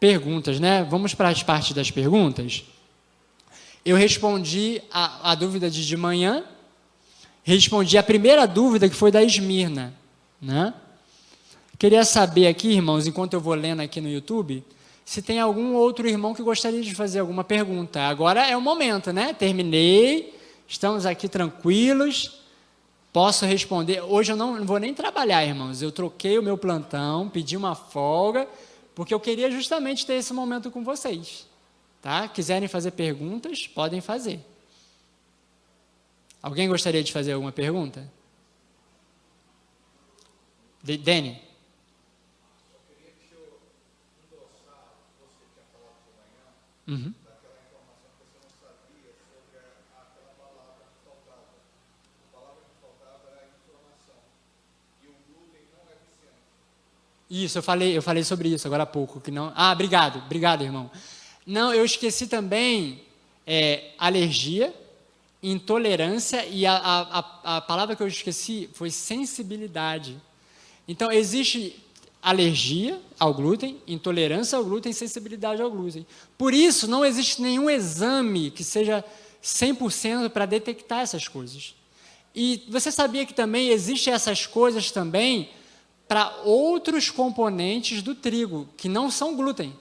perguntas, né? Vamos para as partes das perguntas. Eu respondi a dúvida de manhã, respondi a primeira dúvida, que foi da Esmirna, né? Queria saber aqui, irmãos, enquanto eu vou lendo aqui no YouTube, se tem algum outro irmão que gostaria de fazer alguma pergunta. Agora é o momento, né? Terminei, estamos aqui tranquilos, posso responder. Hoje eu não vou nem trabalhar, irmãos. Eu troquei o meu plantão, pedi uma folga, porque eu queria justamente ter esse momento com vocês. Tá? Quiserem fazer perguntas, podem fazer. Alguém gostaria de fazer alguma pergunta? Dani? Eu queria que o senhor endossasse, você tinha falado de manhã, daquela informação que você não sabia sobre aquela palavra que faltava. A palavra que faltava era a inflamação. E o glúten não é viciante. Isso, eu falei sobre isso agora há pouco. Que não... obrigado, irmão. Não, eu esqueci também alergia, intolerância, e a palavra que eu esqueci foi sensibilidade. Então, existe alergia ao glúten, intolerância ao glúten, sensibilidade ao glúten. Por isso, não existe nenhum exame que seja 100% para detectar essas coisas. E você sabia que também existem essas coisas também para outros componentes do trigo, que não são glúten.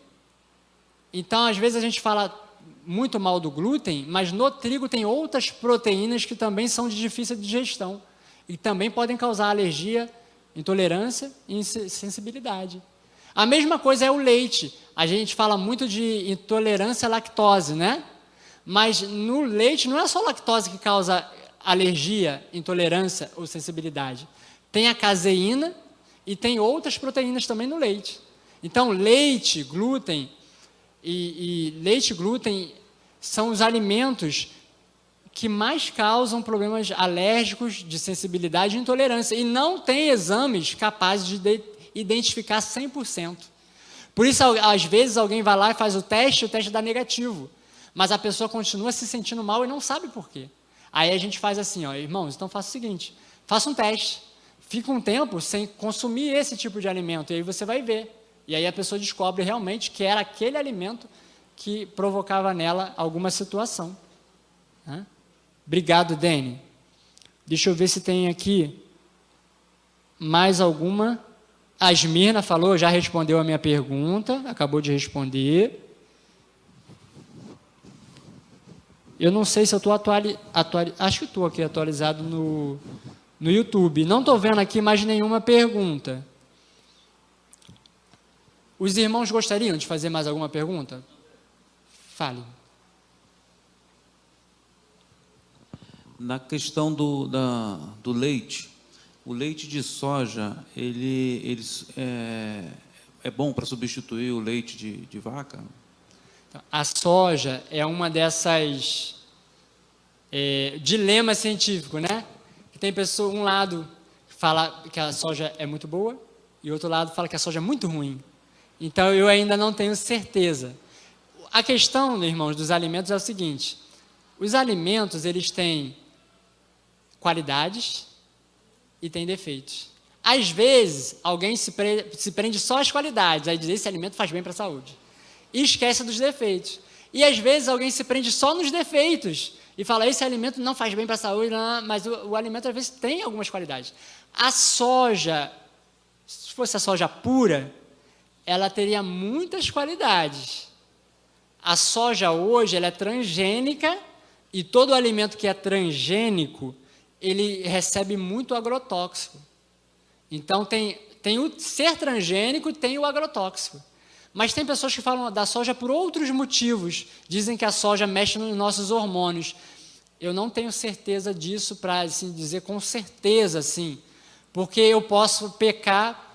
Então, às vezes a gente fala muito mal do glúten, mas no trigo tem outras proteínas que também são de difícil digestão e também podem causar alergia, intolerância e sensibilidade. A mesma coisa é o leite. A gente fala muito de intolerância à lactose, né? Mas no leite não é só lactose que causa alergia, intolerância ou sensibilidade. Tem a caseína e tem outras proteínas também no leite. Então, leite, glúten leite e glúten são os alimentos que mais causam problemas alérgicos, de sensibilidade e intolerância. E não tem exames capazes de identificar 100%. Por isso, às vezes, alguém vai lá e faz o teste dá negativo. Mas a pessoa continua se sentindo mal e não sabe por quê. Aí a gente faz assim, irmãos, então faça o seguinte, faça um teste. Fica um tempo sem consumir esse tipo de alimento, e aí você vai ver. E aí a pessoa descobre realmente que era aquele alimento que provocava nela alguma situação. Obrigado, Dani. Deixa eu ver se tem aqui mais alguma. A Esmirna falou, já respondeu a minha pergunta, acabou de responder. Eu não sei se eu estou acho que estou aqui atualizado no YouTube. Não estou vendo aqui mais nenhuma pergunta. Os irmãos gostariam de fazer mais alguma pergunta? Fale. Na questão do leite, o leite de soja, ele é bom para substituir o leite de vaca? A soja é uma dessas dilemas científicos, né? Tem pessoa, um lado fala que a soja é muito boa e outro lado fala que a soja é muito ruim. Então, eu ainda não tenho certeza. A questão, irmãos, dos alimentos é o seguinte. Os alimentos, eles têm qualidades e têm defeitos. Às vezes, alguém se prende só às qualidades, aí diz, esse alimento faz bem para a saúde. E esquece dos defeitos. E, às vezes, alguém se prende só nos defeitos e fala, esse alimento não faz bem para a saúde, não, mas o alimento, às vezes, tem algumas qualidades. A soja, se fosse a soja pura, ela teria muitas qualidades. A soja hoje, ela é transgênica e todo alimento que é transgênico, ele recebe muito agrotóxico. Então, tem o ser transgênico e tem o agrotóxico. Mas tem pessoas que falam da soja por outros motivos. Dizem que a soja mexe nos nossos hormônios. Eu não tenho certeza disso para assim, dizer com certeza, assim, porque eu posso pecar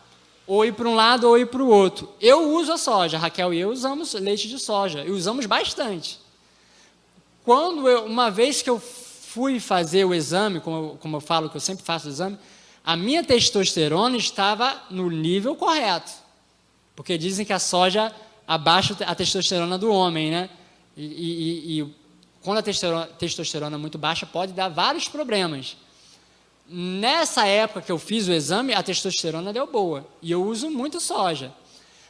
ou ir para um lado ou ir para o outro. Eu uso a soja, Raquel e eu usamos leite de soja, e usamos bastante. Uma vez que eu fui fazer o exame, como eu falo que eu sempre faço o exame, a minha testosterona estava no nível correto, porque dizem que a soja abaixa a testosterona do homem, né? E quando a testosterona é muito baixa, pode dar vários problemas. Nessa época que eu fiz o exame, a testosterona deu boa, e eu uso muito soja.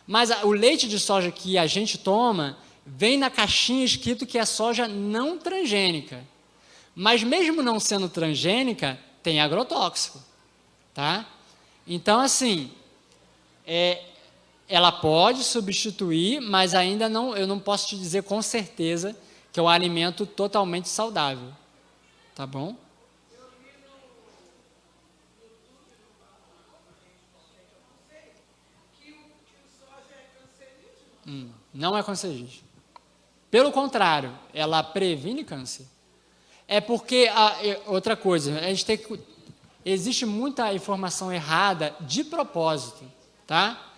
Mas o leite de soja que a gente toma vem na caixinha escrito que é soja não transgênica. Mas mesmo não sendo transgênica, tem agrotóxico, tá? Então, assim, ela pode substituir, mas ainda não, eu não posso te dizer com certeza que é um alimento totalmente saudável, tá bom? Não é cancerígeno. Pelo contrário, ela previne câncer. É porque, outra coisa, a gente tem que... Existe muita informação errada de propósito, tá?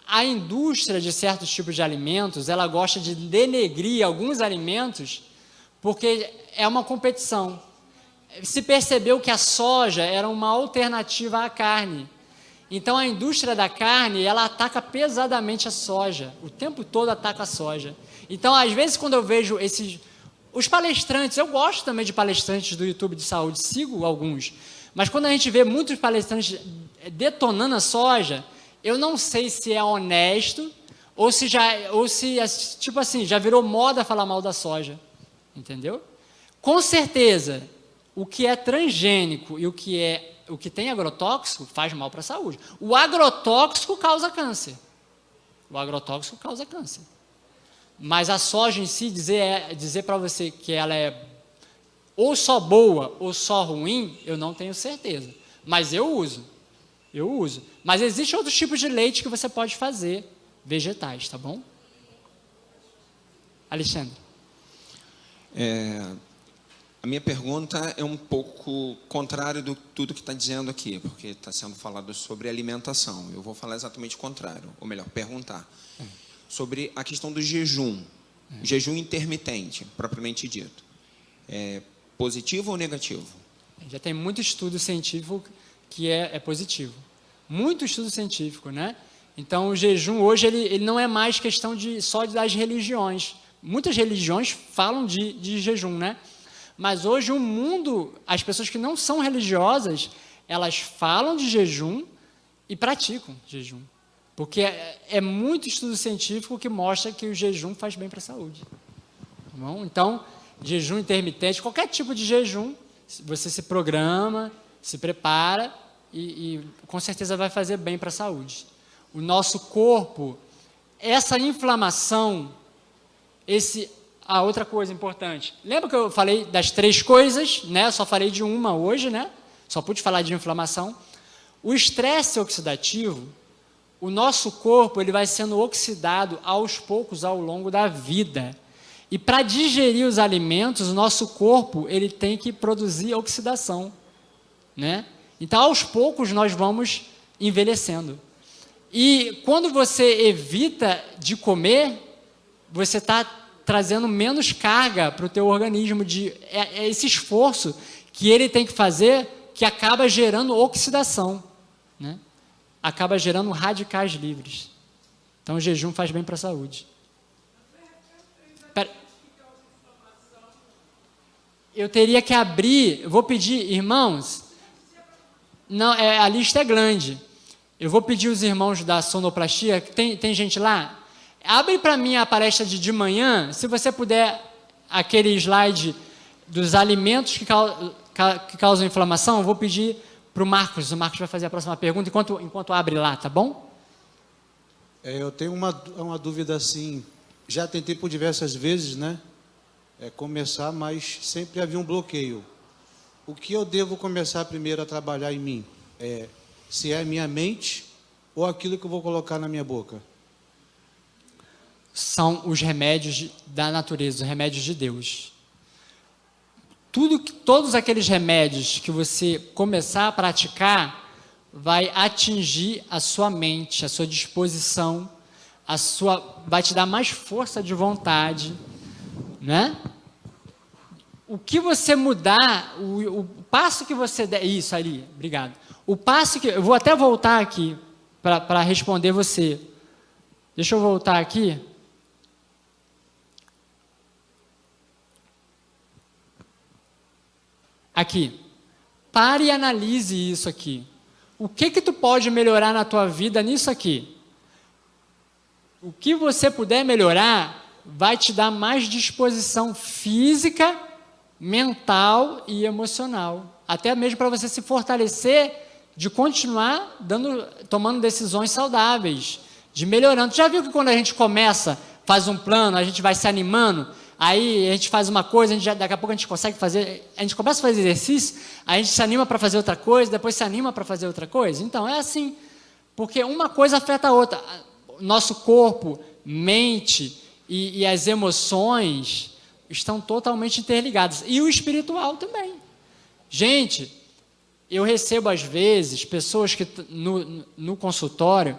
A indústria de certos tipos de alimentos, ela gosta de denegrir alguns alimentos porque é uma competição. Se percebeu que a soja era uma alternativa à carne. Então, a indústria da carne, ela ataca pesadamente a soja. O tempo todo ataca a soja. Então, às vezes, quando eu vejo os palestrantes, eu gosto também de palestrantes do YouTube de saúde, sigo alguns, mas quando a gente vê muitos palestrantes detonando a soja, eu não sei se é honesto ou se tipo assim, já virou moda falar mal da soja, entendeu? Com certeza, o que é transgênico e o que tem agrotóxico faz mal para a saúde. O agrotóxico causa câncer. O agrotóxico causa câncer. Mas a soja em si, dizer para você que ela é ou só boa ou só ruim, eu não tenho certeza. Mas eu uso. Mas existem outros tipos de leite que você pode fazer, vegetais, tá bom? Alexandre. A minha pergunta é um pouco contrário de tudo que está dizendo aqui, porque está sendo falado sobre alimentação. Eu vou falar exatamente o contrário, ou melhor, perguntar. Sobre a questão do jejum. O jejum intermitente, propriamente dito. É positivo ou negativo? Já tem muito estudo científico que é positivo. Muito estudo científico, né? Então, o jejum hoje ele não é mais questão só das religiões. Muitas religiões falam de jejum, né? Mas hoje o mundo, as pessoas que não são religiosas, elas falam de jejum e praticam jejum. Porque é muito estudo científico que mostra que o jejum faz bem para a saúde. Tá bom? Então, jejum intermitente, qualquer tipo de jejum, você se programa, se prepara e com certeza vai fazer bem para a saúde. O nosso corpo, essa inflamação, outra coisa importante. Lembra que eu falei das 3 coisas, né? Só falei de uma hoje, né? Só pude falar de inflamação. O estresse oxidativo, o nosso corpo ele vai sendo oxidado aos poucos ao longo da vida. E para digerir os alimentos, o nosso corpo ele tem que produzir oxidação, né? Então, aos poucos, nós vamos envelhecendo. E quando você evita de comer, você está trazendo menos carga para o teu organismo, esse esforço que ele tem que fazer, que acaba gerando oxidação, né? Acaba gerando radicais livres. Então, o jejum faz bem para a saúde. Eu teria que abrir, vou pedir, irmãos, não, a lista é grande. Eu vou pedir os irmãos da sonoplastia, tem gente lá? Abre para mim a palestra de manhã, se você puder, aquele slide dos alimentos que causam inflamação, eu vou pedir para o Marcos vai fazer a próxima pergunta, enquanto abre lá, tá bom? Eu tenho uma dúvida assim, já tentei por diversas vezes, né? Começar, mas sempre havia um bloqueio. O que eu devo começar primeiro a trabalhar em mim? Se é a minha mente ou aquilo que eu vou colocar na minha boca? São os remédios da natureza, os remédios de Deus. Todos aqueles remédios que você começar a praticar, vai atingir a sua mente, a sua disposição, vai te dar mais força de vontade, né? O que você mudar, o passo que você der, isso ali, obrigado. O passo que, eu vou até voltar aqui para responder você. Deixa eu voltar aqui. Aqui. Pare e analise isso aqui. O que tu pode melhorar na tua vida nisso aqui? O que você puder melhorar vai te dar mais disposição física, mental e emocional. Até mesmo para você se fortalecer de continuar tomando decisões saudáveis, de melhorando. Já viu que quando a gente começa, faz um plano, a gente vai se animando, aí a gente faz uma coisa, daqui a pouco a gente consegue fazer, a gente começa a fazer exercício, aí a gente se anima para fazer outra coisa, depois se anima para fazer outra coisa? Então, é assim, porque uma coisa afeta a outra. Nosso corpo, mente e as emoções estão totalmente interligadas. E o espiritual também. Gente, eu recebo às vezes pessoas que no consultório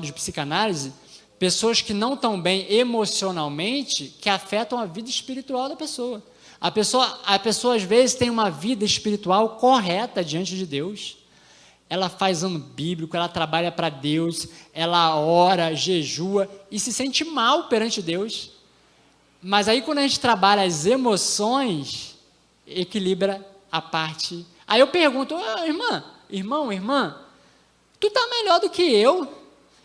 de psicanálise, pessoas que não estão bem emocionalmente, que afetam a vida espiritual da pessoa. A pessoa às vezes tem uma vida espiritual correta diante de Deus. Ela faz ano bíblico, ela trabalha para Deus, ela ora, jejua e se sente mal perante Deus. Mas aí quando a gente trabalha as emoções, equilibra a parte. Aí eu pergunto, irmã, tu está melhor do que eu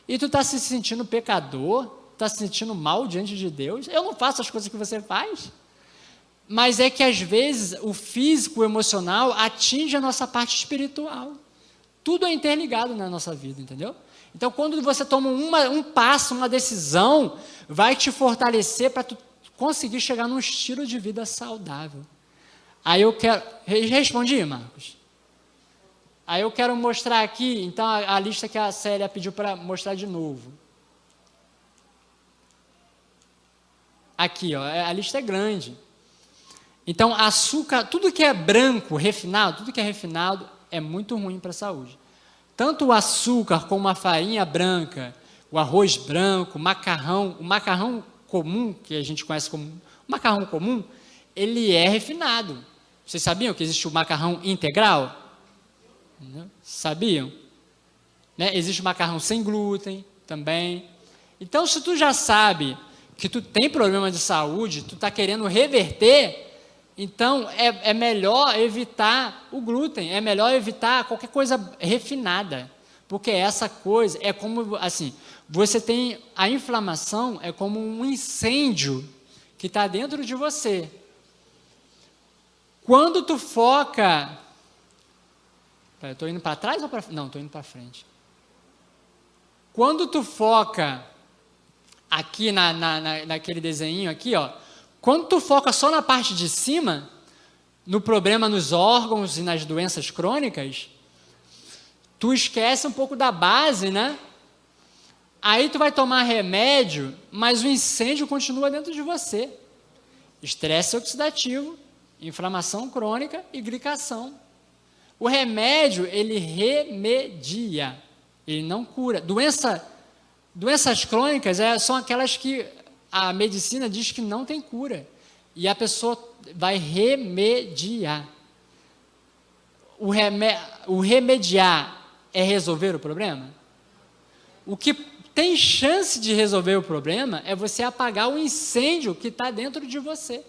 e tu está se sentindo pecador, está se sentindo mal diante de Deus? Eu não faço as coisas que você faz. Mas é que às vezes o físico, o emocional atinge a nossa parte espiritual. Tudo é interligado na nossa vida, entendeu? Então, quando você toma um passo, uma decisão, vai te fortalecer para tu conseguir chegar num estilo de vida saudável. Aí eu quero... Respondi, Marcos? Aí eu quero mostrar aqui, então, a lista que a Célia pediu para mostrar de novo. Aqui, ó, a lista é grande. Então, açúcar, tudo que é branco, refinado, tudo que é refinado é muito ruim para a saúde. Tanto o açúcar como a farinha branca, o arroz branco, o macarrão comum, que a gente conhece como macarrão comum, ele é refinado. Vocês sabiam que existe o macarrão integral? Sabiam? Né? Existe o macarrão sem glúten também. Então, se tu já sabe que tu tem problema de saúde, tu está querendo reverter, então é melhor evitar o glúten, é melhor evitar qualquer coisa refinada, porque essa coisa é como, assim, você tem, a inflamação é como um incêndio que está dentro de você. Quando tu foca... Eu estou indo para trás ou para frente? Não, estou indo para frente. Quando tu foca aqui naquele desenho aqui, ó, quando tu foca só na parte de cima, no problema nos órgãos e nas doenças crônicas, tu esquece um pouco da base, né? Aí tu vai tomar remédio, mas o incêndio continua dentro de você. Estresse oxidativo, inflamação crônica e glicação. O remédio, ele remedia, ele não cura. Doenças crônicas são aquelas que a medicina diz que não tem cura. E a pessoa vai remediar. O remediar é resolver o problema? O que tem chance de resolver o problema é você apagar o incêndio que está dentro de você.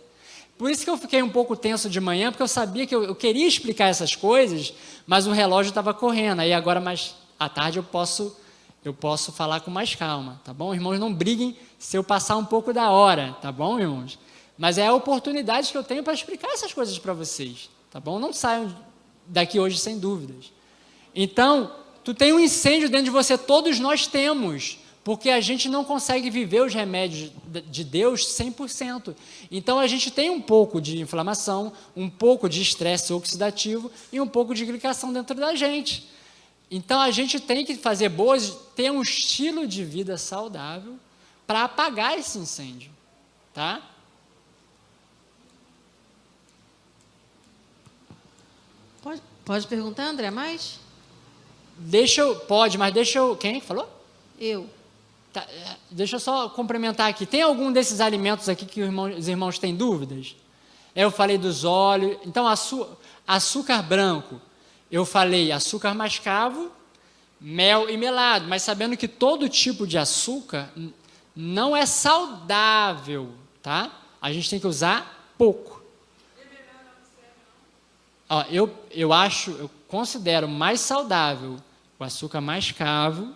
Por isso que eu fiquei um pouco tenso de manhã, porque eu sabia que eu queria explicar essas coisas, mas o relógio estava correndo. Aí agora, mais à tarde, eu posso falar com mais calma, tá bom? Irmãos, não briguem se eu passar um pouco da hora, tá bom, irmãos? Mas é a oportunidade que eu tenho para explicar essas coisas para vocês, tá bom? Não saiam daqui hoje sem dúvidas. Então, tu tem um incêndio dentro de você, todos nós temos, porque a gente não consegue viver os remédios de Deus 100%. Então, a gente tem um pouco de inflamação, um pouco de estresse oxidativo e um pouco de glicação dentro da gente. Então, a gente tem que ter um estilo de vida saudável para apagar esse incêndio, tá? Pode perguntar, André, mais? Pode, mas deixa eu... Quem falou? Eu. Tá, deixa eu só complementar aqui. Tem algum desses alimentos aqui que os irmãos têm dúvidas? Eu falei dos óleos. Então, açúcar branco. Eu falei açúcar mascavo, mel e melado. Mas sabendo que todo tipo de açúcar não é saudável, tá? A gente tem que usar pouco. Ó, eu considero mais saudável o açúcar mascavo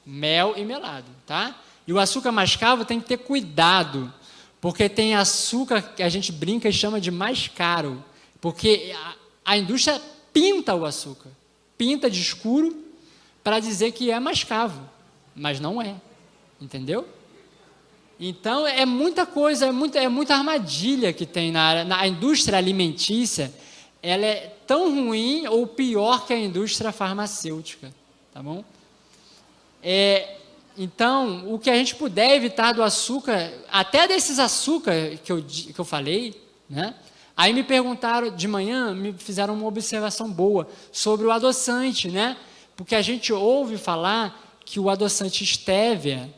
mel e melado, tá? E o açúcar mascavo tem que ter cuidado, porque tem açúcar que a gente brinca e chama de mais caro, porque a indústria pinta o açúcar, pinta de escuro para dizer que é mascavo, mas não é, entendeu? Então, é muita coisa, é muita armadilha que tem na área. A indústria alimentícia, ela é tão ruim ou pior que a indústria farmacêutica, tá bom? Então, o que a gente puder evitar do açúcar, até desses açúcares que eu falei, né? Aí me perguntaram de manhã, me fizeram uma observação boa sobre o adoçante, né? Porque a gente ouve falar que o adoçante estévia,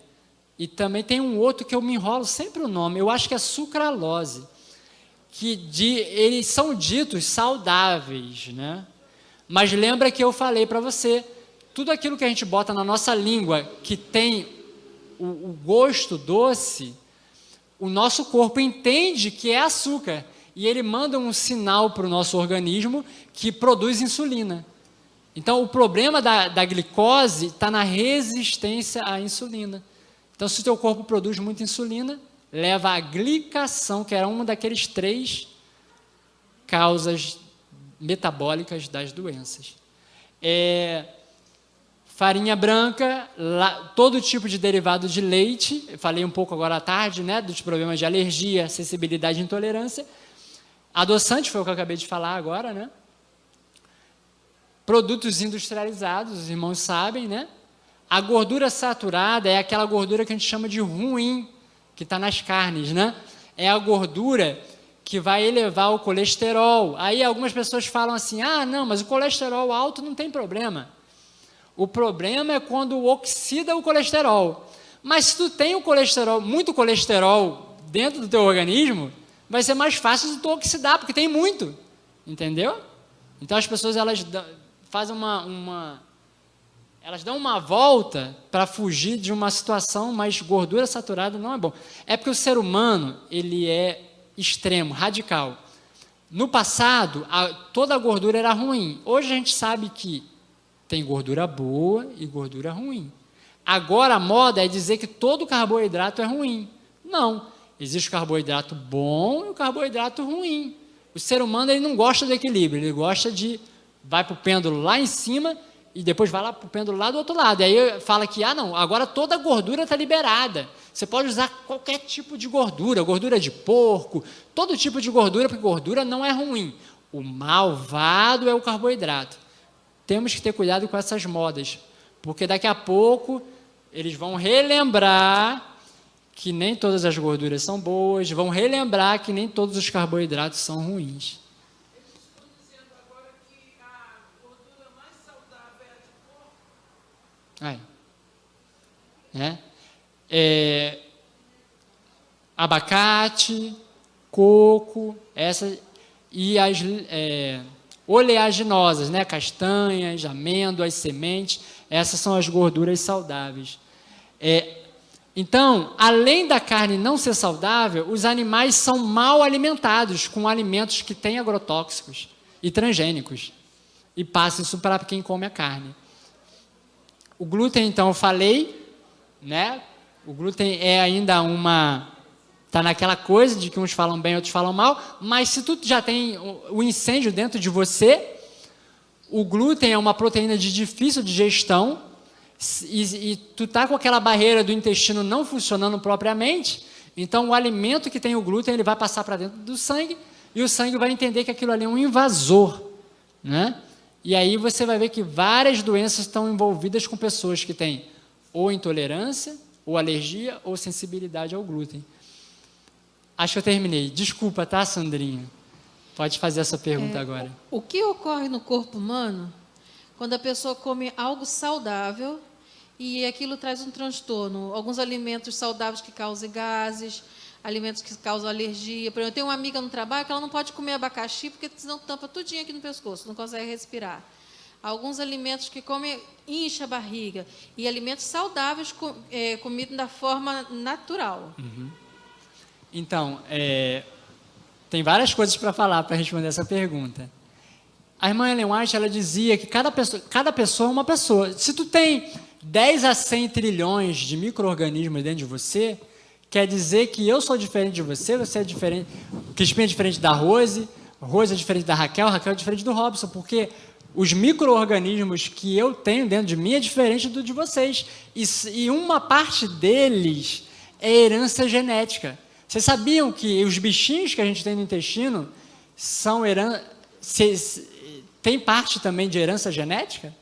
e também tem um outro que eu me enrolo sempre o nome, eu acho que é sucralose, eles são ditos saudáveis, né? Mas lembra que eu falei para você, tudo aquilo que a gente bota na nossa língua que tem o gosto doce, o nosso corpo entende que é açúcar, e ele manda um sinal para o nosso organismo que produz insulina. Então, o problema da glicose está na resistência à insulina. Então, se o teu corpo produz muita insulina, leva à glicação, que era uma daqueles 3 causas metabólicas das doenças. Farinha branca, todo tipo de derivado de leite, eu falei um pouco agora à tarde, né, dos problemas de alergia, sensibilidade e intolerância. Adoçante, foi o que eu acabei de falar agora, né? Produtos industrializados, os irmãos sabem, né? A gordura saturada é aquela gordura que a gente chama de ruim, que está nas carnes, né? É a gordura que vai elevar o colesterol. Aí algumas pessoas falam assim, não, mas o colesterol alto não tem problema. O problema é quando oxida o colesterol. Mas se tu tem o colesterol, muito colesterol dentro do teu organismo, vai ser mais fácil de tu oxidar, porque tem muito, entendeu? Então as pessoas, elas fazem elas dão uma volta para fugir de uma situação, mas gordura saturada não é bom. É porque o ser humano, ele é extremo, radical. No passado, toda a gordura era ruim. Hoje a gente sabe que tem gordura boa e gordura ruim. Agora a moda é dizer que todo carboidrato é ruim. Não. Existe o carboidrato bom e o carboidrato ruim. O ser humano, ele não gosta do equilíbrio, ele gosta vai para o pêndulo lá em cima e depois vai lá para o pêndulo lá do outro lado. E aí fala que, não, agora toda a gordura está liberada. Você pode usar qualquer tipo de gordura, gordura de porco, todo tipo de gordura, porque gordura não é ruim. O malvado é o carboidrato. Temos que ter cuidado com essas modas, porque daqui a pouco eles vão relembrar que nem todas as gorduras são boas, vão relembrar que nem todos os carboidratos são ruins. Eles estão dizendo agora que a gordura mais saudável é a de porco. Abacate, coco, e as oleaginosas, né? Castanhas, amêndoas, sementes, essas são as gorduras saudáveis. Então, além da carne não ser saudável, os animais são mal alimentados com alimentos que têm agrotóxicos e transgênicos. E passa isso para quem come a carne. O glúten, então, eu falei, né? O glúten é ainda está naquela coisa de que uns falam bem, outros falam mal, mas se tu já tem o incêndio dentro de você, o glúten é uma proteína de difícil digestão, e tu tá com aquela barreira do intestino não funcionando propriamente, então o alimento que tem o glúten, ele vai passar para dentro do sangue, e o sangue vai entender que aquilo ali é um invasor, né? E aí você vai ver que várias doenças estão envolvidas com pessoas que têm ou intolerância, ou alergia, ou sensibilidade ao glúten. Acho que eu terminei. Desculpa, tá, Sandrinha? Pode fazer essa pergunta agora. O que ocorre no corpo humano quando a pessoa come algo saudável e aquilo traz um transtorno? Alguns alimentos saudáveis que causam gases, alimentos que causam alergia. Por exemplo, eu tenho uma amiga no trabalho que ela não pode comer abacaxi porque senão tampa tudinho aqui no pescoço, não consegue respirar. Alguns alimentos que comem incha a barriga. E alimentos saudáveis comidos da forma natural. Uhum. Então, tem várias coisas para falar para responder essa pergunta. A irmã Ellen White, ela dizia que cada pessoa é uma pessoa. Se tu tem 10 a 100 trilhões de micro-organismos dentro de você, quer dizer que eu sou diferente de você, você é diferente, Crispim é diferente da Rose, Rose é diferente da Raquel, Raquel é diferente do Robson, porque os micro-organismos que eu tenho dentro de mim é diferente do de vocês. E uma parte deles é herança genética. Vocês sabiam que os bichinhos que a gente tem no intestino tem parte também de herança genética?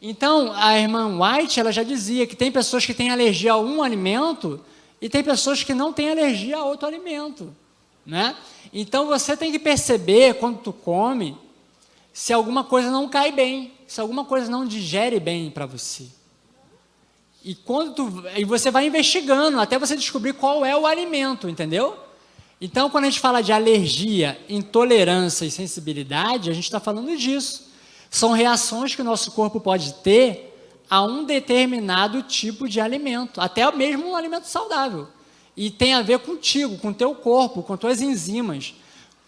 Então, a irmã White, ela já dizia que tem pessoas que têm alergia a um alimento e tem pessoas que não têm alergia a outro alimento, né? Então, você tem que perceber, quando tu come, se alguma coisa não cai bem, se alguma coisa não digere bem para você. E você vai investigando até você descobrir qual é o alimento, entendeu? Então, quando a gente fala de alergia, intolerância e sensibilidade, a gente está falando disso. São reações que o nosso corpo pode ter a um determinado tipo de alimento, até mesmo um alimento saudável. E tem a ver contigo, com o teu corpo, com as tuas enzimas,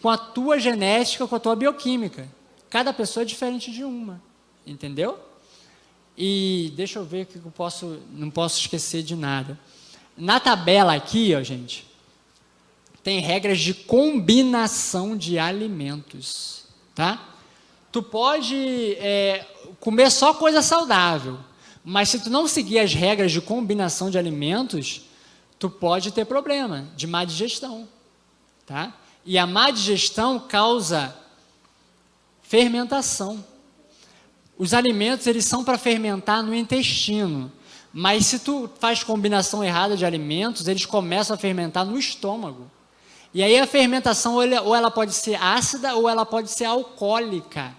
com a tua genética, com a tua bioquímica. Cada pessoa é diferente de uma, entendeu? E deixa eu ver que não posso esquecer de nada. Na tabela aqui, ó, gente, tem regras de combinação de alimentos, tá? Tu pode comer só coisa saudável, mas se tu não seguir as regras de combinação de alimentos, tu pode ter problema de má digestão, tá? E a má digestão causa fermentação. Os alimentos, eles são para fermentar no intestino, mas se tu faz combinação errada de alimentos, eles começam a fermentar no estômago. E aí a fermentação, ou ela pode ser ácida, ou ela pode ser alcoólica.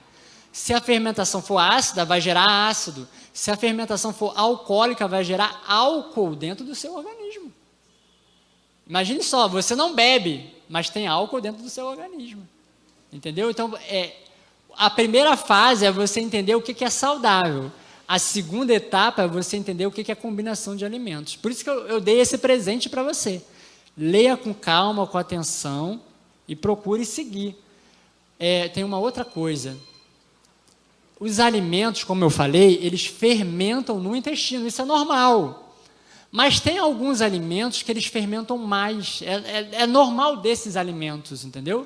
Se a fermentação for ácida, vai gerar ácido. Se a fermentação for alcoólica, vai gerar álcool dentro do seu organismo. Imagine só, você não bebe, mas tem álcool dentro do seu organismo. Entendeu? Então, a primeira fase é você entender o que é saudável. A segunda etapa é você entender o que é combinação de alimentos. Por isso que eu dei esse presente para você. Leia com calma, com atenção e procure seguir. Tem uma outra coisa. Os alimentos, como eu falei, eles fermentam no intestino, isso é normal. Mas tem alguns alimentos que eles fermentam mais. É normal desses alimentos, entendeu?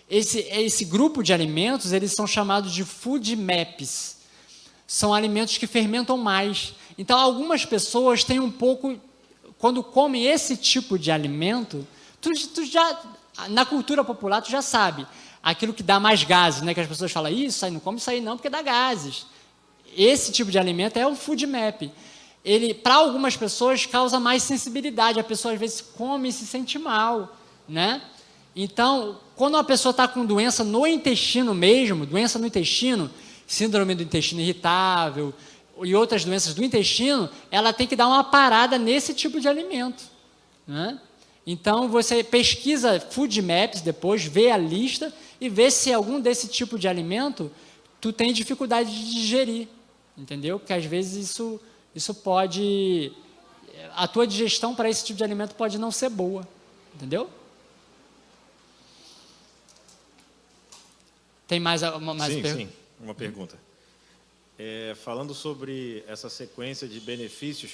Esse grupo de alimentos, eles são chamados de food maps. São alimentos que fermentam mais. Então, algumas pessoas têm um pouco... Quando comem esse tipo de alimento, tu já, na cultura popular, tu já sabe, aquilo que dá mais gases, né? Que as pessoas falam, isso aí não come isso aí não, porque dá gases. Esse tipo de alimento é um food map. Ele, para algumas pessoas, causa mais sensibilidade. A pessoa, às vezes, come e se sente mal, né? Então, quando uma pessoa está com doença no intestino mesmo, doença no intestino, síndrome do intestino irritável e outras doenças do intestino, ela tem que dar uma parada nesse tipo de alimento, né? Então, você pesquisa food maps depois, vê a lista e vê se algum desse tipo de alimento tu tem dificuldade de digerir, entendeu? Porque às vezes isso pode... A tua digestão para esse tipo de alimento pode não ser boa, entendeu? Tem mais uma pergunta? Sim, uma pergunta. Falando sobre essa sequência de benefícios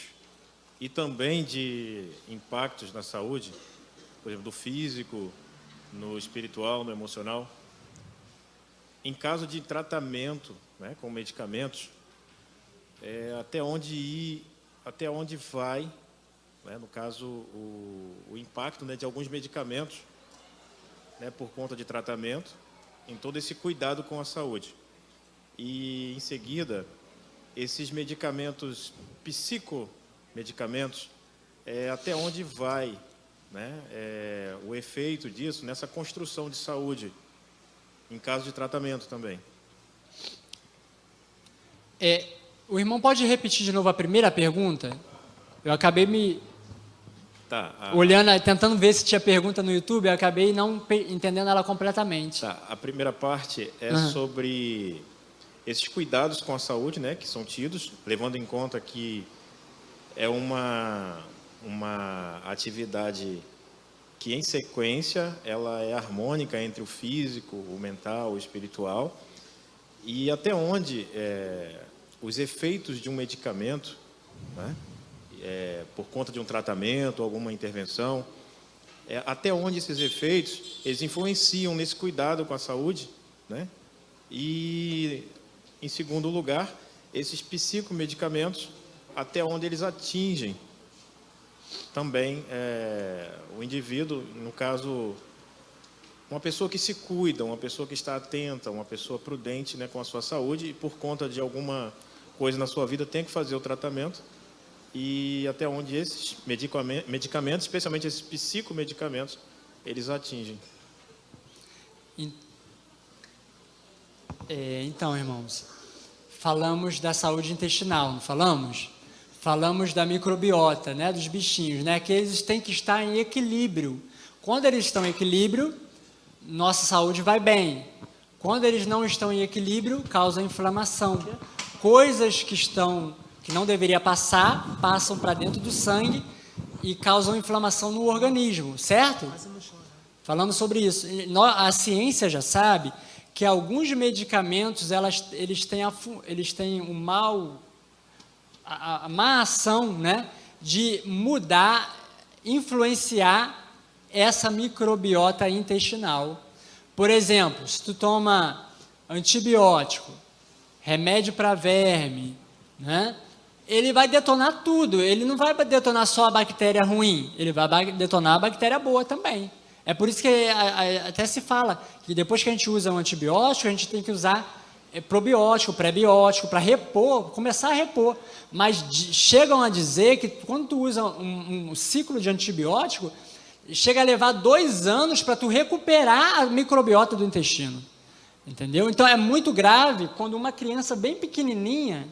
e também de impactos na saúde, por exemplo, do físico, no espiritual, no emocional, em caso de tratamento, né, com medicamentos, até onde vai, né, no caso, o impacto, né, de alguns medicamentos, né, por conta de tratamento, em todo esse cuidado com a saúde. E, em seguida, esses medicamentos, psicomedicamentos, até onde vai, né, o efeito disso nessa construção de saúde, em caso de tratamento também. O irmão pode repetir de novo a primeira pergunta? Eu acabei olhando, tentando ver se tinha pergunta no YouTube, eu acabei não entendendo ela completamente. Tá, a primeira parte é sobre esses cuidados com a saúde, né, que são tidos, levando em conta que é uma atividade que, em sequência, ela é harmônica entre o físico, o mental, o espiritual, e até onde os efeitos de um medicamento, né? Por conta de um tratamento, alguma intervenção. Até onde esses efeitos eles influenciam nesse cuidado com a saúde, né? E, em segundo lugar, esses psicomedicamentos, até onde eles atingem também o indivíduo, no caso, uma pessoa que se cuida, uma pessoa que está atenta, uma pessoa prudente, né, com a sua saúde, e por conta de alguma coisa na sua vida tem que fazer o tratamento, e até onde esses medicamentos, especialmente esses psicomedicamentos, eles atingem. Então, irmãos, falamos da saúde intestinal, não falamos? Falamos da microbiota, né, dos bichinhos, né, que eles têm que estar em equilíbrio. Quando eles estão em equilíbrio, nossa saúde vai bem. Quando eles não estão em equilíbrio, causa inflamação. Coisas que não deveria passar, passam para dentro do sangue e causam inflamação no organismo, certo? Falamos sobre isso. A ciência já sabe que alguns medicamentos eles têm a má ação, né, de mudar, influenciar essa microbiota intestinal. Por exemplo, se tu toma antibiótico, remédio para verme, né, ele vai detonar tudo, ele não vai detonar só a bactéria ruim, ele vai detonar a bactéria boa também. É por isso que até se fala que depois que a gente usa um antibiótico, a gente tem que usar probiótico, pré-biótico, para repor, começar a repor. Mas chegam a dizer que quando tu usa um ciclo de antibiótico, chega a levar 2 anos para tu recuperar a microbiota do intestino. Entendeu? Então é muito grave quando uma criança bem pequenininha,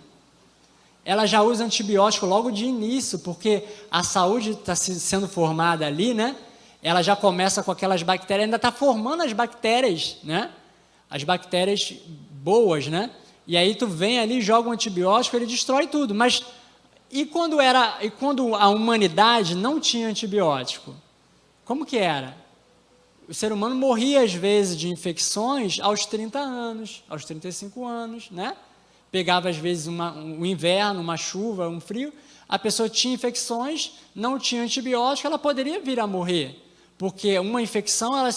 ela já usa antibiótico logo de início, porque a saúde está sendo formada ali, né? Ela já começa com aquelas bactérias, ainda está formando as bactérias, né? As bactérias boas, né? E aí tu vem ali, joga um antibiótico, ele destrói tudo. Mas e quando a humanidade não tinha antibiótico? Como que era? O ser humano morria às vezes de infecções aos 30 anos, aos 35 anos, né? Pegava às vezes um inverno, uma chuva, um frio, a pessoa tinha infecções, não tinha antibiótico, ela poderia vir a morrer. Porque uma infecção ela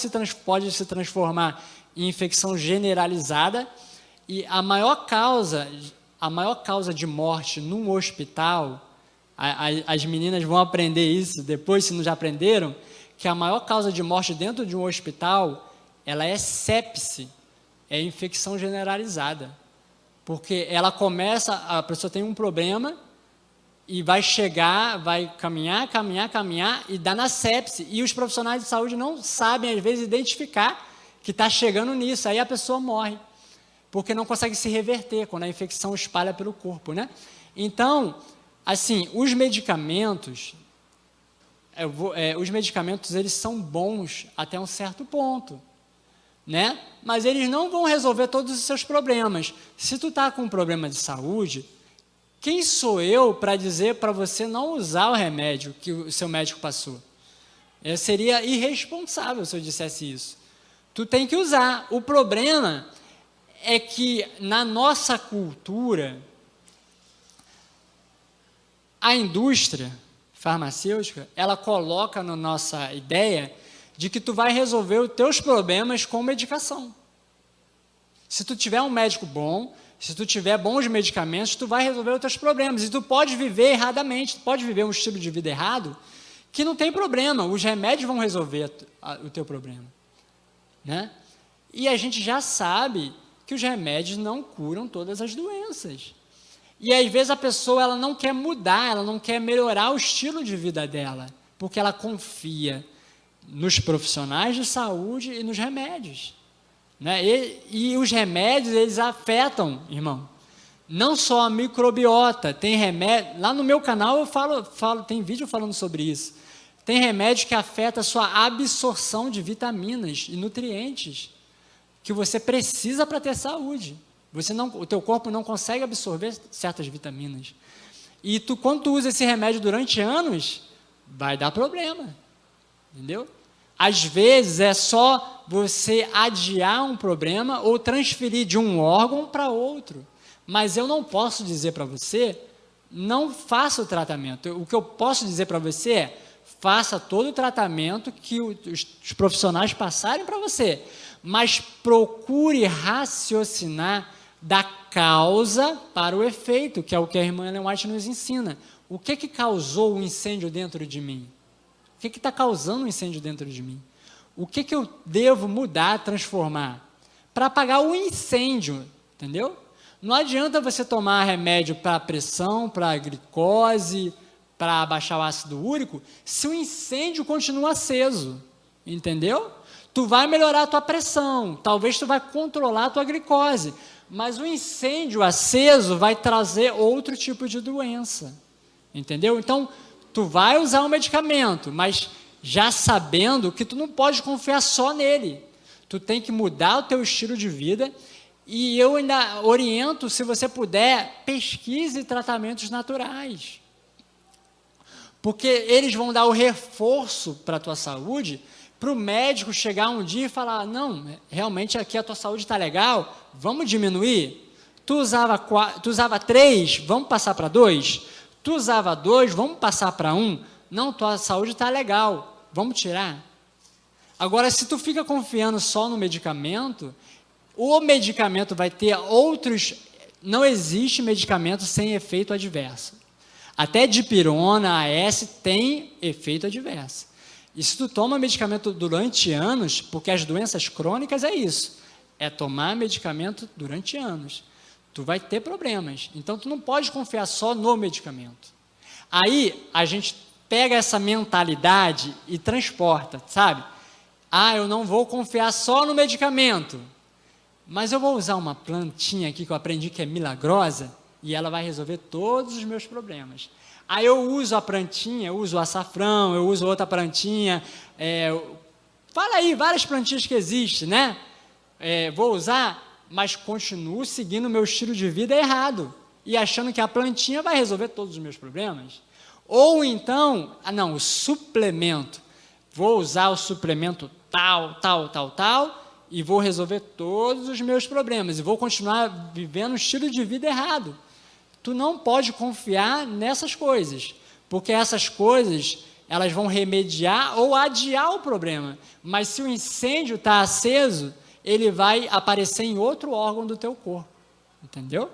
pode se transformar em infecção generalizada, e a maior causa de morte num hospital, as meninas vão aprender isso depois, se não já aprenderam, que a maior causa de morte dentro de um hospital, ela é sepse, é infecção generalizada. Porque ela começa, a pessoa tem um problema e vai caminhar e dá na sepse. E os profissionais de saúde não sabem, às vezes, identificar que está chegando nisso. Aí a pessoa morre, porque não consegue se reverter quando a infecção espalha pelo corpo, né? Então, assim, os medicamentos eles são bons até um certo ponto, né? Mas eles não vão resolver todos os seus problemas. Se tu está com um problema de saúde, quem sou eu para dizer para você não usar o remédio que o seu médico passou? Eu seria irresponsável se eu dissesse isso. Tu tem que usar. O problema é que na nossa cultura, a indústria farmacêutica, ela coloca na nossa ideia de que tu vai resolver os teus problemas com medicação. Se tu tiver um médico bom, se tu tiver bons medicamentos, tu vai resolver os teus problemas. E tu pode viver erradamente, tu pode viver um estilo de vida errado, que não tem problema, os remédios vão resolver o teu problema, né? E a gente já sabe que os remédios não curam todas as doenças. E às vezes a pessoa ela não quer mudar, ela não quer melhorar o estilo de vida dela, porque ela confia nos profissionais de saúde e nos remédios, né? E os remédios, eles afetam, irmão, não só a microbiota. Tem remédio, lá no meu canal eu falo, tem vídeo falando sobre isso. Tem remédio que afeta a sua absorção de vitaminas e nutrientes que você precisa para ter saúde. O teu corpo não consegue absorver certas vitaminas. E quando tu usa esse remédio durante anos, vai dar problema. Entendeu? Às vezes é só você adiar um problema ou transferir de um órgão para outro. Mas eu não posso dizer para você não faça o tratamento. O que eu posso dizer para você é, faça todo o tratamento que os profissionais passarem para você, mas procure raciocinar da causa para o efeito, que é o que a irmã Ellen White nos ensina. O que causou o incêndio dentro de mim? O que está causando o incêndio dentro de mim? O que eu devo mudar, transformar? Para apagar o incêndio, entendeu? Não adianta você tomar remédio para pressão, para glicose, para abaixar o ácido úrico, se o incêndio continua aceso, entendeu? Tu vai melhorar a tua pressão, talvez tu vai controlar a tua glicose, mas o incêndio aceso vai trazer outro tipo de doença, entendeu? Então, tu vai usar um medicamento, mas já sabendo que tu não pode confiar só nele, tu tem que mudar o teu estilo de vida. E eu ainda oriento, se você puder, pesquise tratamentos naturais. Porque eles vão dar o reforço para a tua saúde, para o médico chegar um dia e falar, não, realmente aqui a tua saúde está legal, vamos diminuir? Tu usava 3, vamos passar para 2? Tu usava 2, vamos passar para 1? Não, tua saúde está legal, vamos tirar? Agora, se tu fica confiando só no medicamento, o medicamento vai ter outros... Não existe medicamento sem efeito adverso. Até dipirona, AS, tem efeito adverso. E se tu toma medicamento durante anos, porque as doenças crônicas é isso, é tomar medicamento durante anos, tu vai ter problemas. Então, tu não pode confiar só no medicamento. Aí, a gente pega essa mentalidade e transporta, sabe? Ah, eu não vou confiar só no medicamento, mas eu vou usar uma plantinha aqui que eu aprendi que é milagrosa e ela vai resolver todos os meus problemas. Aí eu uso a plantinha, eu uso o açafrão, eu uso outra plantinha, fala aí, várias plantinhas que existem, né? Vou usar, mas continuo seguindo o meu estilo de vida errado e achando que a plantinha vai resolver todos os meus problemas. Ou então, o suplemento. Vou usar o suplemento tal, e vou resolver todos os meus problemas, e vou continuar vivendo um estilo de vida errado. Tu não pode confiar nessas coisas, porque essas coisas, elas vão remediar ou adiar o problema, mas se o incêndio está aceso, ele vai aparecer em outro órgão do teu corpo, entendeu?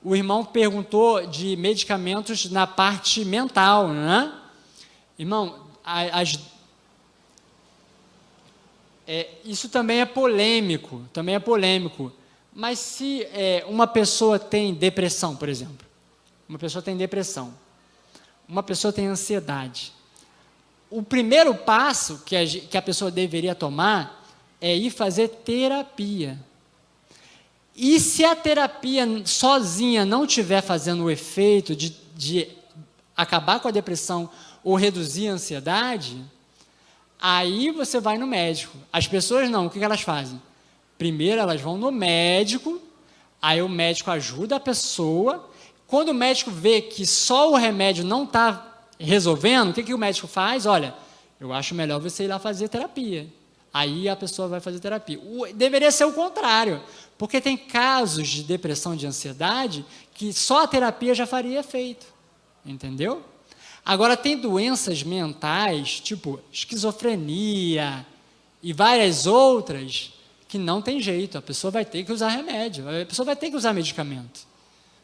O irmão perguntou de medicamentos na parte mental, né? Irmão, isso também é polêmico, mas se uma pessoa tem depressão, por exemplo, uma pessoa tem ansiedade, o primeiro passo que a pessoa deveria tomar é ir fazer terapia. E se a terapia sozinha não estiver fazendo o efeito de acabar com a depressão ou reduzir a ansiedade, aí você vai no médico. As pessoas não, o que elas fazem? Primeiro elas vão no médico, aí o médico ajuda a pessoa. Quando o médico vê que só o remédio não está resolvendo, o que o médico faz? Olha, eu acho melhor você ir lá fazer terapia. Aí a pessoa vai fazer terapia. Deveria ser o contrário, porque tem casos de depressão, de ansiedade, que só a terapia já faria efeito, entendeu? Agora, tem doenças mentais, tipo esquizofrenia e várias outras, que não tem jeito, a pessoa vai ter que usar remédio, a pessoa vai ter que usar medicamento.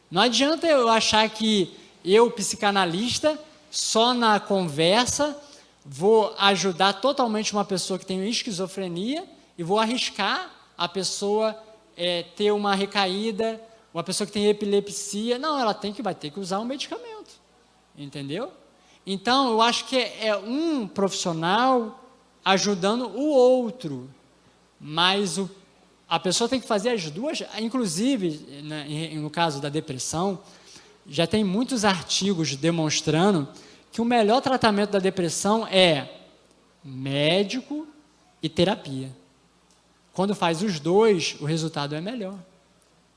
Não adianta eu achar que eu, psicanalista, só na conversa, vou ajudar totalmente uma pessoa que tem esquizofrenia e vou arriscar a pessoa ter uma recaída, uma pessoa que tem epilepsia. Não, ela vai ter que usar um medicamento, entendeu? Então, eu acho que é um profissional ajudando o outro, mas a pessoa tem que fazer as duas. Inclusive, no caso da depressão, já tem muitos artigos demonstrando que o melhor tratamento da depressão é médico e terapia. Quando faz os dois, o resultado é melhor,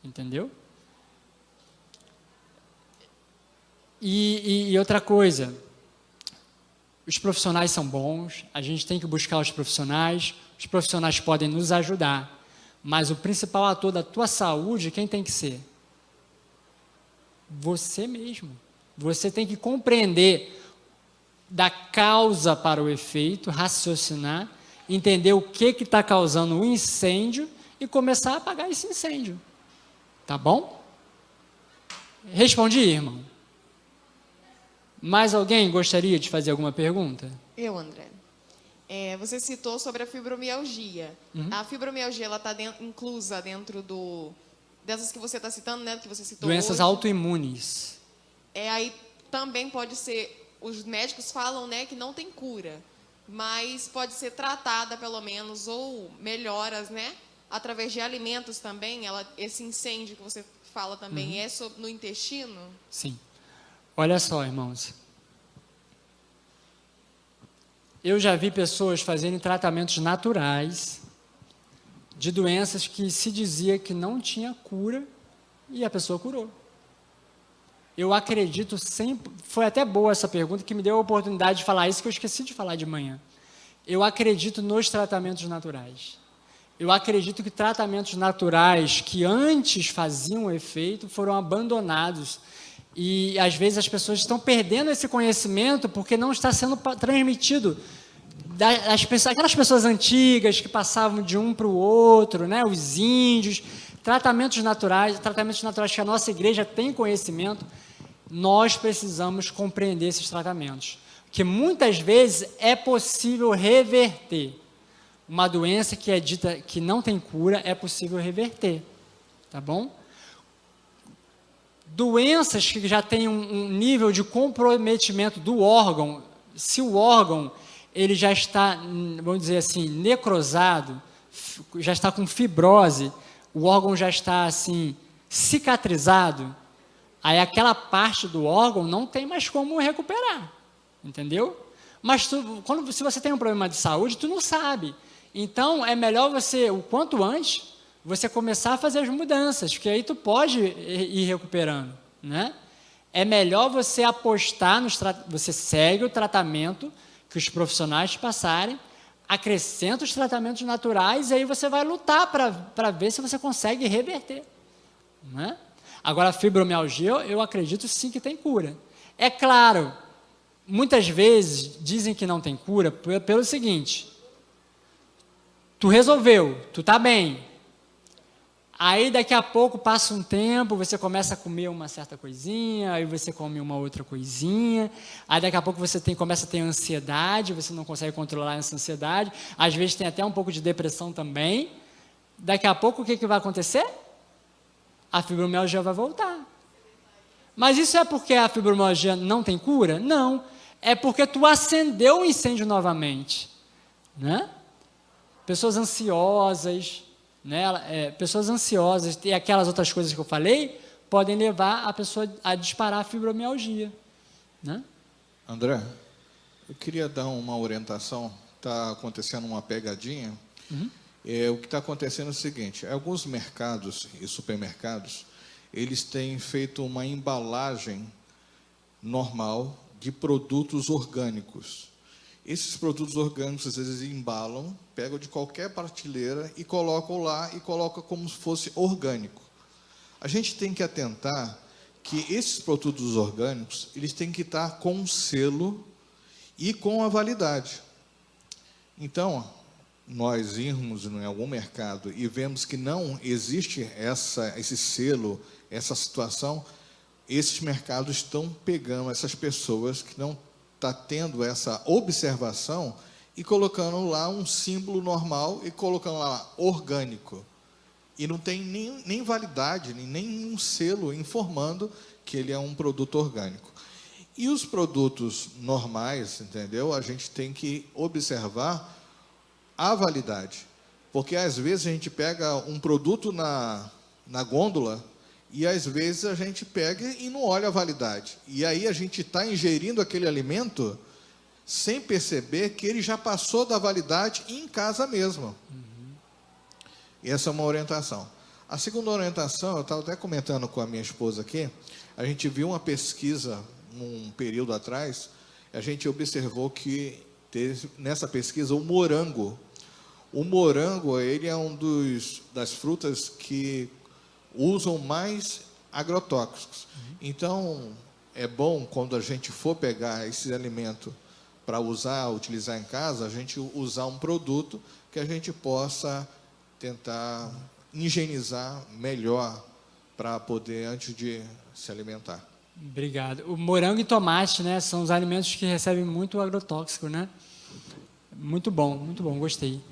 entendeu? E outra coisa, os profissionais são bons, a gente tem que buscar os profissionais podem nos ajudar, mas o principal ator da tua saúde, quem tem que ser? Você mesmo. Você tem que compreender da causa para o efeito, raciocinar, entender o que está causando o incêndio e começar a apagar esse incêndio. Tá bom? Respondi, irmão. Mais alguém gostaria de fazer alguma pergunta? Eu, André. Você citou sobre a fibromialgia. A fibromialgia, ela está inclusa dentro dessas que você está citando, né? Que você citou Doenças hoje. autoimunes. Aí também pode ser, os médicos falam, né, que não tem cura, mas pode ser tratada pelo menos, ou melhoras, né? Através de alimentos também. Esse incêndio que você fala também no intestino? Sim. Olha só, irmãos. Eu já vi pessoas fazerem tratamentos naturais de doenças que se dizia que não tinha cura e a pessoa curou. Eu acredito sempre... Foi até boa essa pergunta que me deu a oportunidade de falar isso, que eu esqueci de falar de manhã. Eu acredito nos tratamentos naturais. Eu acredito que tratamentos naturais que antes faziam efeito foram abandonados. E, às vezes, as pessoas estão perdendo esse conhecimento porque não está sendo transmitido. Aquelas pessoas antigas que passavam de um para o outro, né? Os índios, tratamentos naturais que a nossa igreja tem conhecimento, nós precisamos compreender esses tratamentos. Porque muitas vezes é possível reverter. Uma doença que é dita que não tem cura, é possível reverter. Tá bom? Doenças que já têm um nível de comprometimento do órgão, se o órgão ele já está, vamos dizer assim, necrosado, já está com fibrose, o órgão já está assim, cicatrizado, aí aquela parte do órgão não tem mais como recuperar, entendeu? Mas se você tem um problema de saúde, tu não sabe. Então, é melhor você, o quanto antes, você começar a fazer as mudanças, porque aí tu pode ir recuperando, né? É melhor você apostar, você segue o tratamento que os profissionais te passarem, acrescenta os tratamentos naturais, e aí você vai lutar para ver se você consegue reverter, né? Agora, a fibromialgia, eu acredito sim que tem cura. É claro, muitas vezes dizem que não tem cura pelo seguinte: tu resolveu, tu está bem. Aí daqui a pouco passa um tempo, você começa a comer uma certa coisinha, aí você come uma outra coisinha, aí daqui a pouco você começa a ter ansiedade, você não consegue controlar essa ansiedade, às vezes tem até um pouco de depressão também. Daqui a pouco o que vai acontecer? A fibromialgia vai voltar. Mas isso é porque a fibromialgia não tem cura? Não. É porque tu acendeu o incêndio novamente, né? Pessoas ansiosas, né? Pessoas ansiosas e aquelas outras coisas que eu falei podem levar a pessoa a disparar a fibromialgia, né? André, eu queria dar uma orientação. Está acontecendo uma pegadinha. O que está acontecendo é o seguinte: alguns mercados e supermercados, eles têm feito uma embalagem normal de produtos orgânicos. Esses produtos orgânicos, às vezes, embalam, pegam de qualquer prateleira e colocam lá, e colocam como se fosse orgânico. A gente tem que atentar que esses produtos orgânicos, eles têm que estar com um selo e com a validade. Então, nós irmos em algum mercado e vemos que não existe esse selo, essa situação, esses mercados estão pegando essas pessoas que não está tendo essa observação e colocando lá um símbolo normal e colocando lá orgânico. E não tem nem validade, nem um selo informando que ele é um produto orgânico. E os produtos normais, entendeu? A gente tem que observar a validade. Porque, às vezes, a gente pega um produto na gôndola e, às vezes, a gente pega e não olha a validade. E aí a gente está ingerindo aquele alimento sem perceber que ele já passou da validade em casa mesmo. E essa é uma orientação. A segunda orientação, eu estava até comentando com a minha esposa aqui, a gente viu uma pesquisa, um período atrás, a gente observou que teve, nessa pesquisa, o morango. O morango, ele é das frutas que usam mais agrotóxicos. Então, é bom, quando a gente for pegar esse alimento para utilizar em casa, a gente usar um produto que a gente possa tentar higienizar melhor para poder, antes de se alimentar. Obrigado. O morango e tomate, né, são os alimentos que recebem muito agrotóxico, né? Muito bom, gostei.